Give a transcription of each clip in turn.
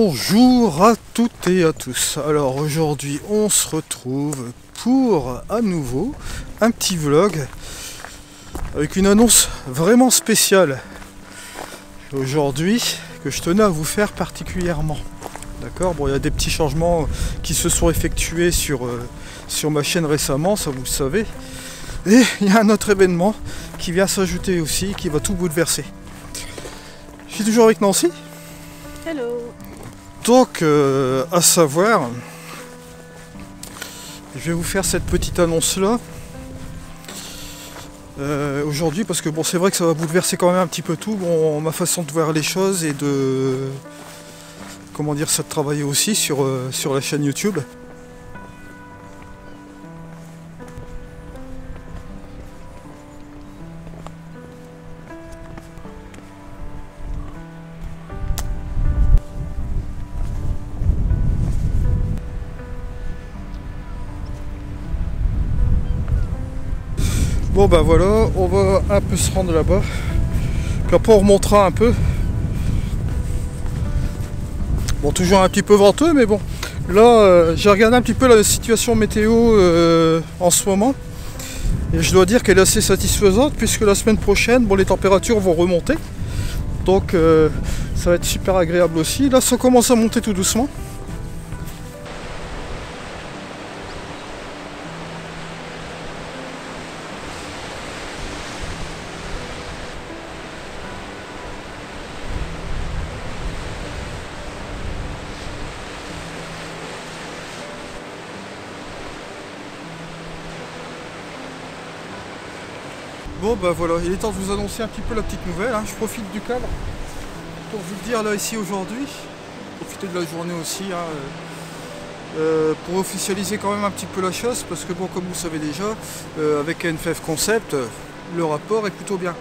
Bonjour à toutes et à tous. Alors aujourd'hui on se retrouve pour à nouveau un petit vlog avec une annonce vraiment spéciale aujourd'hui que je tenais à vous faire particulièrement. D'accord, bon, il y a des petits changements qui se sont effectués sur ma chaîne récemment, ça vous le savez. Et il y a un autre événement qui vient s'ajouter aussi, qui va tout bouleverser. Je suis toujours avec Nancy. Hello. Donc, à savoir, je vais vous faire cette petite annonce là aujourd'hui parce que bon, c'est vrai que ça va bouleverser quand même un petit peu tout, bon, ma façon de voir les choses et de, comment dire ça, de travailler aussi sur la chaîne YouTube. Bon bah voilà, on va un peu se rendre là-bas. Puis après on remontera un peu. Bon, toujours un petit peu venteux, mais bon. Là, j'ai regardé un petit peu la situation météo en ce moment. Et je dois dire qu'elle est assez satisfaisante, puisque la semaine prochaine, bon, les températures vont remonter. Donc ça va être super agréable aussi. Là, ça commence à monter tout doucement. Bon bah voilà, il est temps de vous annoncer un petit peu la petite nouvelle, hein. Je profite du cadre pour vous le dire là ici aujourd'hui, profiter de la journée aussi, hein, pour officialiser quand même un petit peu la chose, parce que bon, comme vous savez déjà, avec NFF Concept, le rapport est plutôt bien.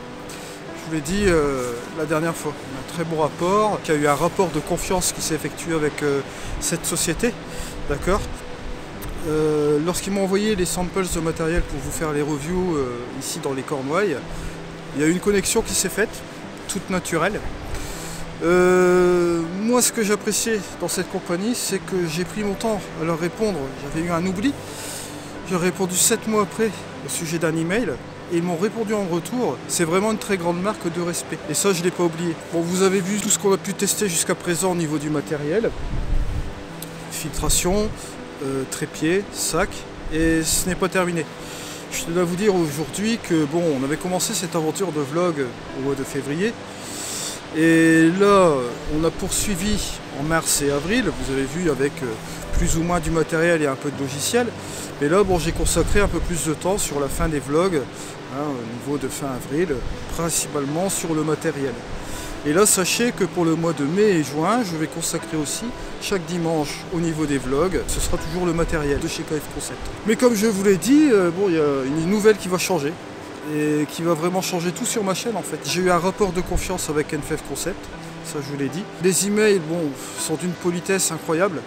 Je vous l'ai dit la dernière fois, un très bon rapport, qu'il y a eu un rapport de confiance qui s'est effectué avec cette société, d'accord. Lorsqu'ils m'ont envoyé les samples de matériel pour vous faire les reviews ici dans les Cornouailles, il y a eu une connexion qui s'est faite, toute naturelle. Moi, ce que j'appréciais dans cette compagnie, c'est que j'ai pris mon temps à leur répondre. J'avais eu un oubli. J'ai répondu 7 mois après au sujet d'un email et ils m'ont répondu en retour. C'est vraiment une très grande marque de respect. Et ça, je ne l'ai pas oublié. Bon, vous avez vu tout ce qu'on a pu tester jusqu'à présent au niveau du matériel. Filtration, trépied, sac, et ce n'est pas terminé. Je dois vous dire aujourd'hui que bon, on avait commencé cette aventure de vlog au mois de février, et là on a poursuivi en mars et avril, vous avez vu, avec plus ou moins du matériel et un peu de logiciel, et là bon, j'ai consacré un peu plus de temps sur la fin des vlogs, hein, au niveau de fin avril, principalement sur le matériel. Et là, sachez que pour le mois de mai et juin, je vais consacrer aussi chaque dimanche au niveau des vlogs. Ce sera toujours le matériel de chez KF Concept. Mais comme je vous l'ai dit, bon, il y a une nouvelle qui va changer. Et qui va vraiment changer tout sur ma chaîne en fait. J'ai eu un rapport de confiance avec NFF Concept, ça je vous l'ai dit. Les emails, bon, sont d'une politesse incroyable.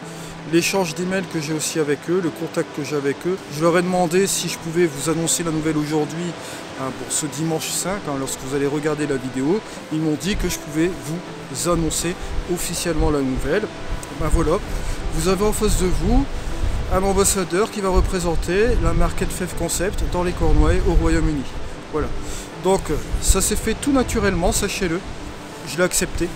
L'échange d'emails que j'ai aussi avec eux, le contact que j'ai avec eux. Je leur ai demandé si je pouvais vous annoncer la nouvelle aujourd'hui, hein, pour ce dimanche 5, hein, lorsque vous allez regarder la vidéo. Ils m'ont dit que je pouvais vous annoncer officiellement la nouvelle. Ben voilà, vous avez en face de vous un ambassadeur qui va représenter la marque NFF Concept dans les Cornouailles au Royaume-Uni. Voilà, donc ça s'est fait tout naturellement, sachez-le, je l'ai accepté.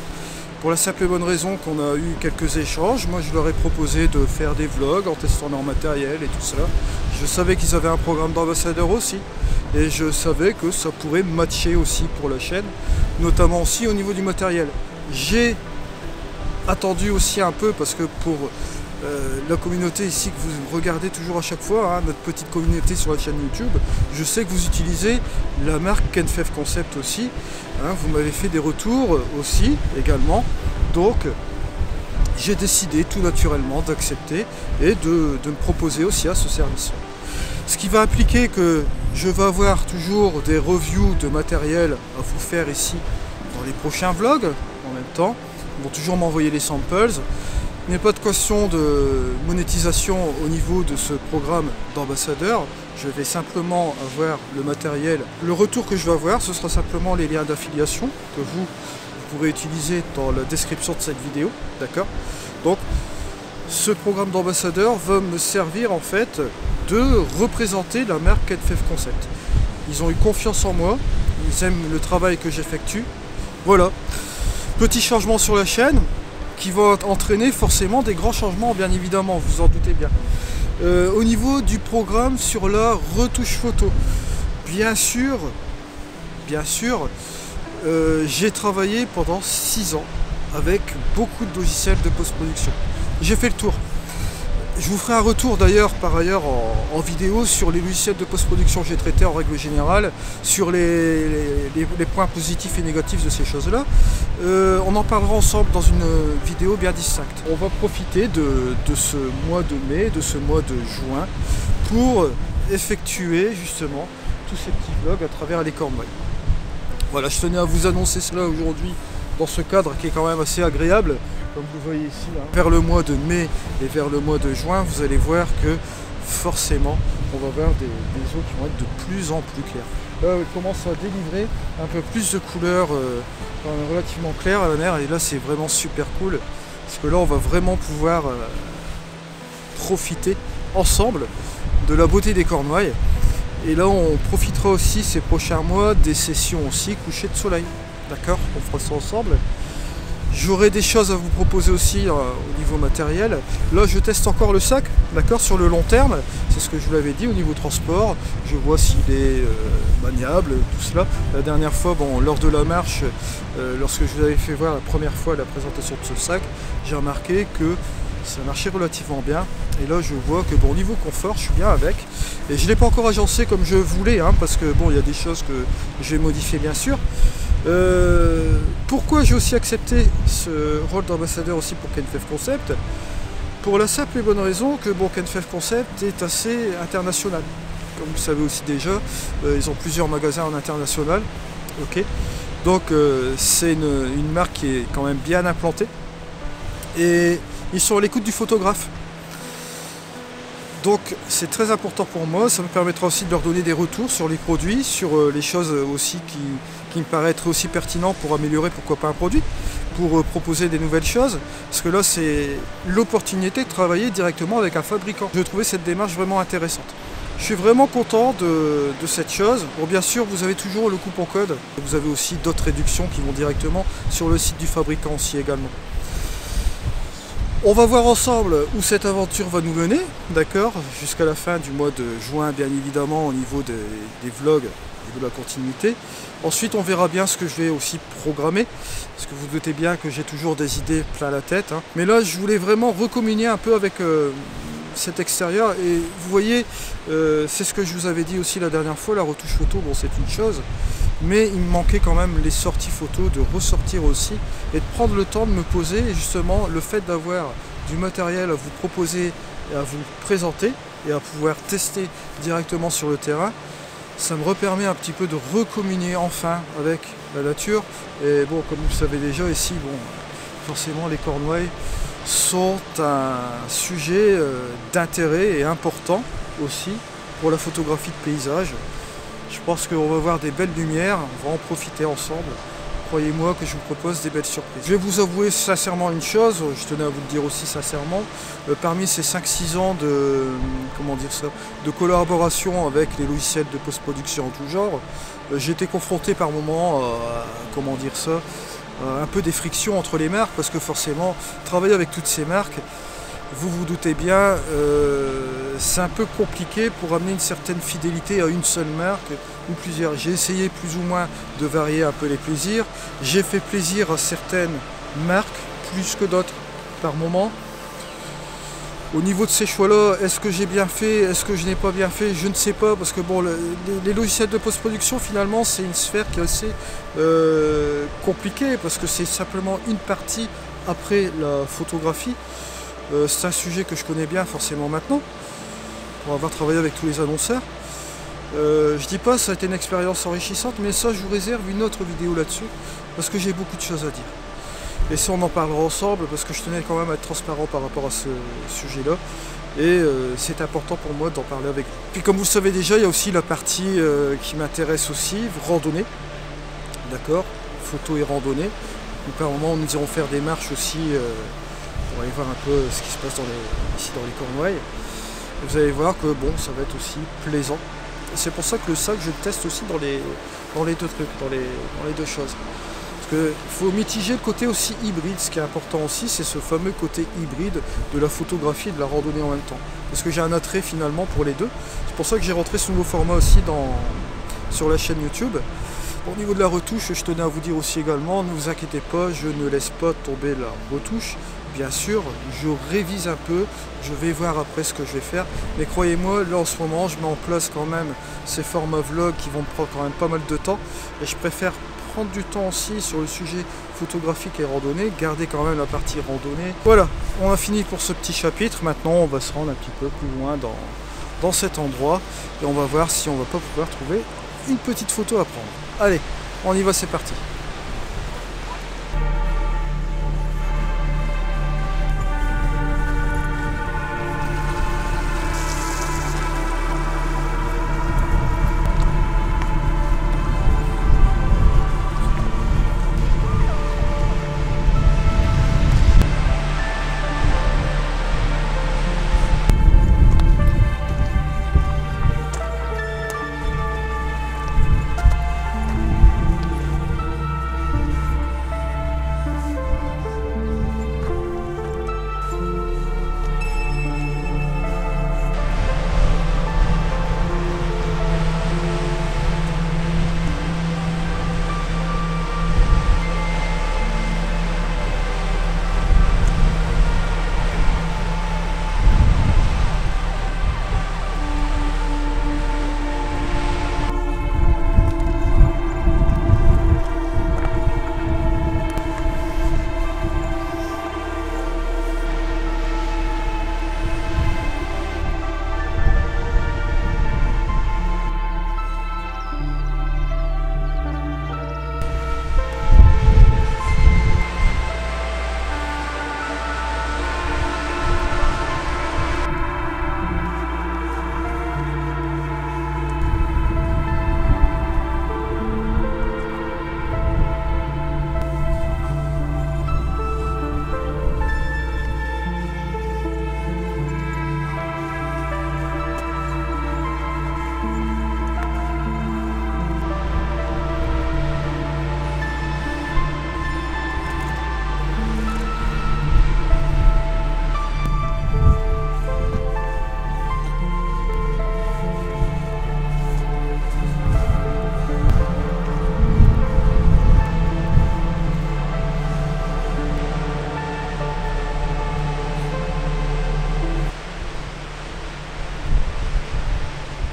Pour la simple et bonne raison qu'on a eu quelques échanges. Moi je leur ai proposé de faire des vlogs en testant leur matériel et tout ça. Je savais qu'ils avaient un programme d'ambassadeur aussi. Et je savais que ça pourrait matcher aussi pour la chaîne. Notamment aussi au niveau du matériel. J'ai attendu aussi un peu parce que pour la communauté ici que vous regardez toujours à chaque fois, hein, notre petite communauté sur la chaîne YouTube, je sais que vous utilisez la marque NFF Concept aussi, hein, vous m'avez fait des retours aussi également, donc j'ai décidé tout naturellement d'accepter et de me proposer aussi à ce service. Ce qui va impliquer que je vais avoir toujours des reviews de matériel à vous faire ici dans les prochains vlogs en même temps. Ils vont toujours m'envoyer les samples. Il n'est pas de question de monétisation au niveau de ce programme d'ambassadeur. Je vais simplement avoir le matériel. Le retour que je vais avoir, ce sera simplement les liens d'affiliation que vous pourrez utiliser dans la description de cette vidéo. D'accord ? Donc ce programme d'ambassadeur va me servir en fait de représenter la marque KenFev Concept. Ils ont eu confiance en moi, ils aiment le travail que j'effectue. Voilà, petit changement sur la chaîne qui va entraîner forcément des grands changements, bien évidemment, vous en doutez bien. Au niveau du programme sur la retouche photo, bien sûr, j'ai travaillé pendant 6 ans avec beaucoup de logiciels de post-production. J'ai fait le tour. Je vous ferai un retour d'ailleurs par ailleurs en vidéo sur les logiciels de post-production que j'ai traités en règle générale, sur les points positifs et négatifs de ces choses-là. On en parlera ensemble dans une vidéo bien distincte. On va profiter de ce mois de mai, de ce mois de juin, pour effectuer justement tous ces petits vlogs à travers les Cornouailles. Voilà, je tenais à vous annoncer cela aujourd'hui dans ce cadre qui est quand même assez agréable. Comme vous voyez ici, là, vers le mois de mai et vers le mois de juin, vous allez voir que forcément, on va voir des eaux qui vont être de plus en plus claires. Là, elle commence à délivrer un peu plus de couleurs relativement claires à la mer, et là, c'est vraiment super cool, parce que là, on va vraiment pouvoir profiter ensemble de la beauté des Cornouailles. Et là, on profitera aussi ces prochains mois des sessions aussi coucher de soleil. D'accord, on fera ça ensemble. J'aurai des choses à vous proposer aussi au niveau matériel. Là, je teste encore le sac, d'accord, sur le long terme. C'est ce que je vous l'avais dit au niveau transport. Je vois s'il est maniable, tout cela. La dernière fois, bon, lors de la marche, lorsque je vous avais fait voir la première fois la présentation de ce sac, j'ai remarqué que ça marchait relativement bien. Et là, je vois que, bon, au niveau confort, je suis bien avec. Et je ne l'ai pas encore agencé comme je voulais, hein, parce que, bon, il y a des choses que je vais modifier, bien sûr. Pourquoi j'ai aussi accepté ce rôle d'ambassadeur aussi pour KenFev Concept? Pour la simple et bonne raison que bon, KenFev Concept est assez international. Comme vous savez aussi déjà, ils ont plusieurs magasins en international. Okay. Donc c'est une marque qui est quand même bien implantée. Et ils sont à l'écoute du photographe. Donc c'est très important pour moi, ça me permettra aussi de leur donner des retours sur les produits, sur les choses aussi qui me paraîtraient aussi pertinentes pour améliorer pourquoi pas un produit, pour proposer des nouvelles choses, parce que là c'est l'opportunité de travailler directement avec un fabricant. Je trouvais cette démarche vraiment intéressante. Je suis vraiment content de cette chose. Bon, bien sûr, vous avez toujours le coupon code, vous avez aussi d'autres réductions qui vont directement sur le site du fabricant aussi également. On va voir ensemble où cette aventure va nous mener, d'accord, jusqu'à la fin du mois de juin, bien évidemment, au niveau des vlogs, au niveau de la continuité. Ensuite, on verra bien ce que je vais aussi programmer, parce que vous doutez bien que j'ai toujours des idées plein la tête, hein. Mais là, je voulais vraiment recommunier un peu avec cet extérieur, et vous voyez, c'est ce que je vous avais dit aussi la dernière fois, la retouche photo, bon, c'est une chose, mais il me manquait quand même les sorties photos, de ressortir aussi et de prendre le temps de me poser. Et justement, le fait d'avoir du matériel à vous proposer et à vous présenter et à pouvoir tester directement sur le terrain, ça me permet un petit peu de recommunier enfin avec la nature. Et bon, comme vous le savez déjà ici, bon, forcément les Cornouailles sont un sujet d'intérêt et important aussi pour la photographie de paysage. Je pense qu'on va voir des belles lumières, on va en profiter ensemble. Croyez-moi que je vous propose des belles surprises. Je vais vous avouer sincèrement une chose, je tenais à vous le dire aussi sincèrement, parmi ces 5-6 ans de, de collaboration avec les logiciels de post-production en tout genre, j'ai été confronté par moments à un peu des frictions entre les marques, parce que forcément, travailler avec toutes ces marques, vous vous doutez bien, c'est un peu compliqué pour amener une certaine fidélité à une seule marque ou plusieurs. J'ai essayé plus ou moins de varier un peu les plaisirs. J'ai fait plaisir à certaines marques plus que d'autres par moment. Au niveau de ces choix-là, est-ce que j'ai bien fait, est-ce que je n'ai pas bien fait, je ne sais pas, parce que bon, les logiciels de post-production, finalement, c'est une sphère qui est assez compliquée, parce que c'est simplement une partie après la photographie. C'est un sujet que je connais bien forcément maintenant, pour avoir travaillé avec tous les annonceurs. Je dis pas ça a été une expérience enrichissante, mais ça je vous réserve une autre vidéo là-dessus, parce que j'ai beaucoup de choses à dire. Et ça on en parlera ensemble, parce que je tenais quand même à être transparent par rapport à ce sujet-là. Et c'est important pour moi d'en parler avec vous. Puis comme vous le savez déjà, il y a aussi la partie qui m'intéresse aussi, randonnée. D'accord, photo et randonnée. Donc, par moment nous irons faire des marches aussi va aller voir un peu ce qui se passe ici dans les Cornouailles. Vous allez voir que bon, ça va être aussi plaisant. C'est pour ça que le sac, je le teste aussi dans les deux trucs, dans les deux choses. Parce qu'il faut mitiger le côté aussi hybride. Ce qui est important aussi, c'est ce fameux côté hybride de la photographie et de la randonnée en même temps. Parce que j'ai un attrait finalement pour les deux. C'est pour ça que j'ai rentré ce nouveau format aussi sur la chaîne YouTube. Au niveau de la retouche, je tenais à vous dire aussi également, ne vous inquiétez pas, je ne laisse pas tomber la retouche. Bien sûr, je révise un peu, je vais voir après ce que je vais faire. Mais croyez-moi, là en ce moment, je mets en place quand même ces formats vlog qui vont me prendre quand même pas mal de temps. Et je préfère prendre du temps aussi sur le sujet photographique et randonnée, garder quand même la partie randonnée. Voilà, on a fini pour ce petit chapitre. Maintenant, on va se rendre un petit peu plus loin dans cet endroit. Et on va voir si on va pas pouvoir trouver une petite photo à prendre. Allez, on y va, c'est parti.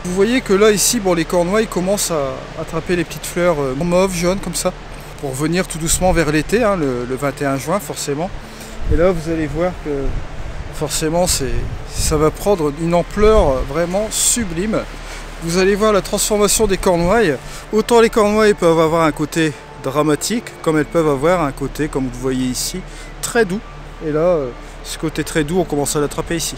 Vous voyez que là ici, bon, les cornouailles commencent à attraper les petites fleurs mauves, jaunes comme ça, pour venir tout doucement vers l'été, hein, le 21 juin forcément. Et là vous allez voir que forcément ça va prendre une ampleur vraiment sublime. Vous allez voir la transformation des cornouailles. Autant les cornouailles peuvent avoir un côté dramatique, comme elles peuvent avoir un côté, comme vous le voyez ici, très doux. Et là, ce côté très doux, on commence à l'attraper ici.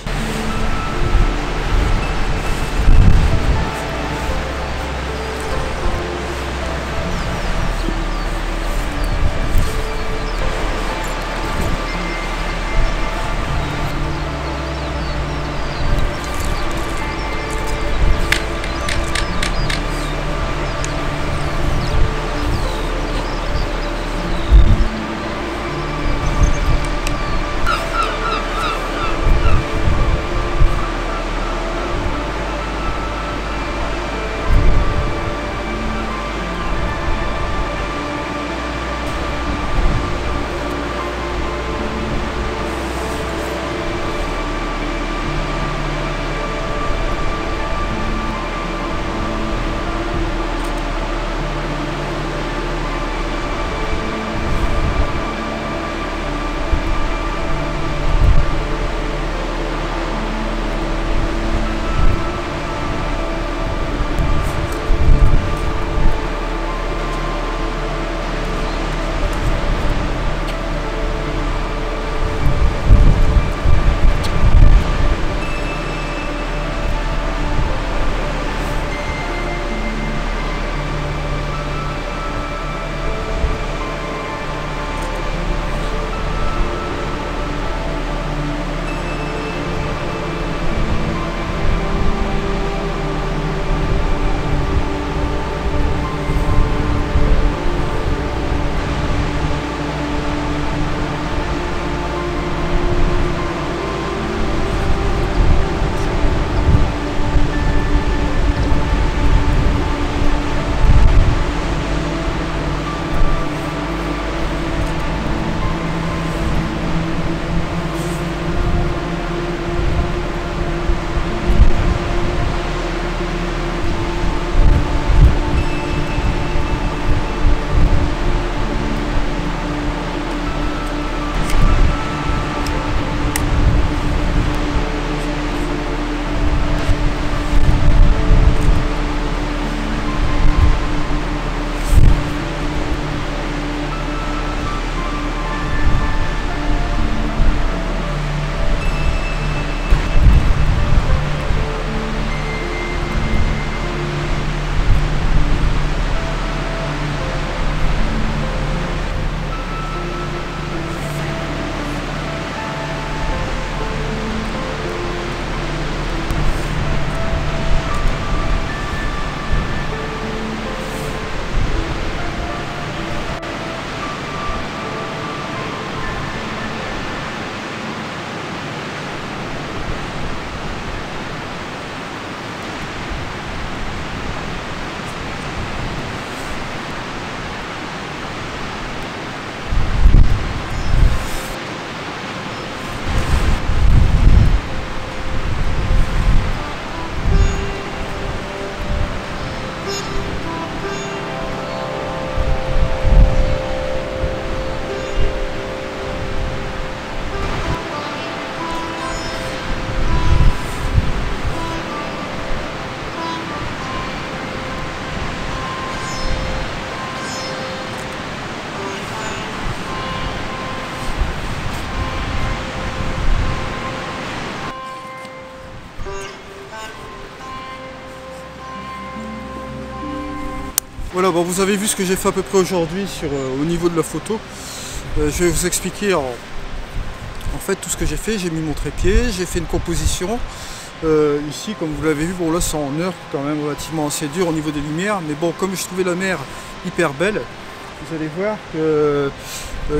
Voilà, bon, vous avez vu ce que j'ai fait à peu près aujourd'hui au niveau de la photo. Je vais vous expliquer en fait tout ce que j'ai fait. J'ai mis mon trépied, j'ai fait une composition. Ici, comme vous l'avez vu, bon là c'est en heure quand même relativement assez dur au niveau des lumières. Mais bon, comme je trouvais la mer hyper belle, vous allez voir que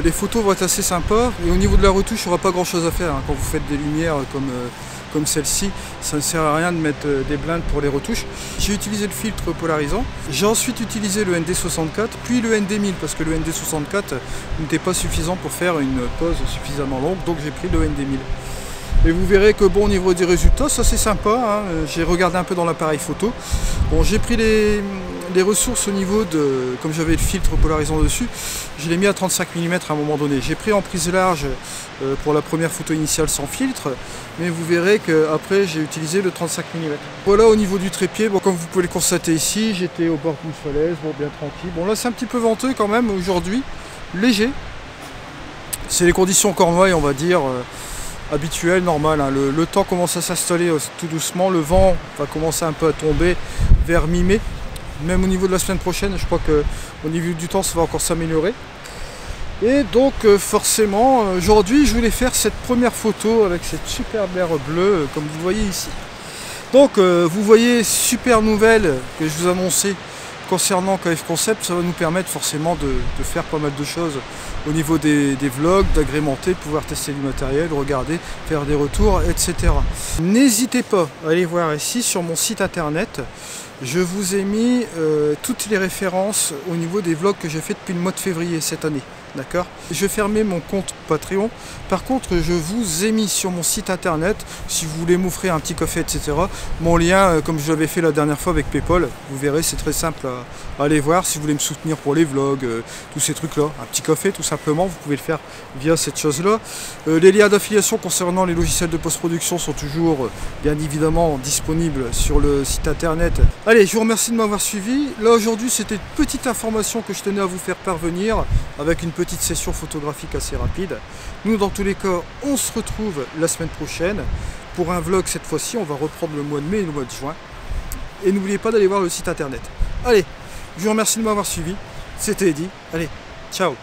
les photos vont être assez sympas. Et au niveau de la retouche, il n'y aura pas grand chose à faire hein, quand vous faites des lumières comme celle-ci. Ça ne sert à rien de mettre des blindes pour les retouches. J'ai utilisé le filtre polarisant. J'ai ensuite utilisé le ND64, puis le ND1000 parce que le ND64 n'était pas suffisant pour faire une pose suffisamment longue. Donc j'ai pris le ND1000. Et vous verrez que bon, au niveau des résultats, ça c'est sympa, hein. J'ai regardé un peu dans l'appareil photo. Bon, j'ai pris les ressources au niveau de, comme j'avais le filtre polarisant dessus, je l'ai mis à 35 mm à un moment donné. J'ai pris en prise large pour la première photo initiale sans filtre, mais vous verrez qu'après j'ai utilisé le 35 mm. Voilà au niveau du trépied, bon, comme vous pouvez le constater ici, j'étais au bord d'une falaise, bon, bien tranquille. Bon là c'est un petit peu venteux quand même aujourd'hui, léger. C'est les conditions Cornouailles on va dire. Habituel, normal, hein. Le temps commence à s'installer tout doucement, le vent va commencer un peu à tomber vers mi-mai, même au niveau de la semaine prochaine, je crois que au niveau du temps ça va encore s'améliorer. Et donc forcément aujourd'hui je voulais faire cette première photo avec cette superbe mer bleue comme vous voyez ici. Donc vous voyez, super nouvelle que je vous annonçais concernant KF Concept, ça va nous permettre forcément de faire pas mal de choses au niveau des vlogs, d'agrémenter, de pouvoir tester du matériel, regarder, faire des retours, etc. N'hésitez pas à aller voir ici sur mon site internet, je vous ai mis toutes les références au niveau des vlogs que j'ai fait depuis le mois de février cette année. D'accord. Je vais fermer mon compte Patreon. Par contre, je vous ai mis sur mon site internet, si vous voulez m'offrir un petit café, etc. Mon lien, comme je l'avais fait la dernière fois avec PayPal, vous verrez, c'est très simple à aller voir. Si vous voulez me soutenir pour les vlogs, tous ces trucs-là, un petit café tout simplement, vous pouvez le faire via cette chose-là. Les liens d'affiliation concernant les logiciels de post-production sont toujours, bien évidemment, disponibles sur le site internet. Allez, je vous remercie de m'avoir suivi. Là, aujourd'hui, c'était une petite information que je tenais à vous faire parvenir avec une petite session photographique assez rapide. Nous dans tous les cas on se retrouve la semaine prochaine pour un vlog. Cette fois-ci on va reprendre le mois de mai et le mois de juin, et n'oubliez pas d'aller voir le site internet. Allez, je vous remercie de m'avoir suivi, c'était Eddy, allez, ciao.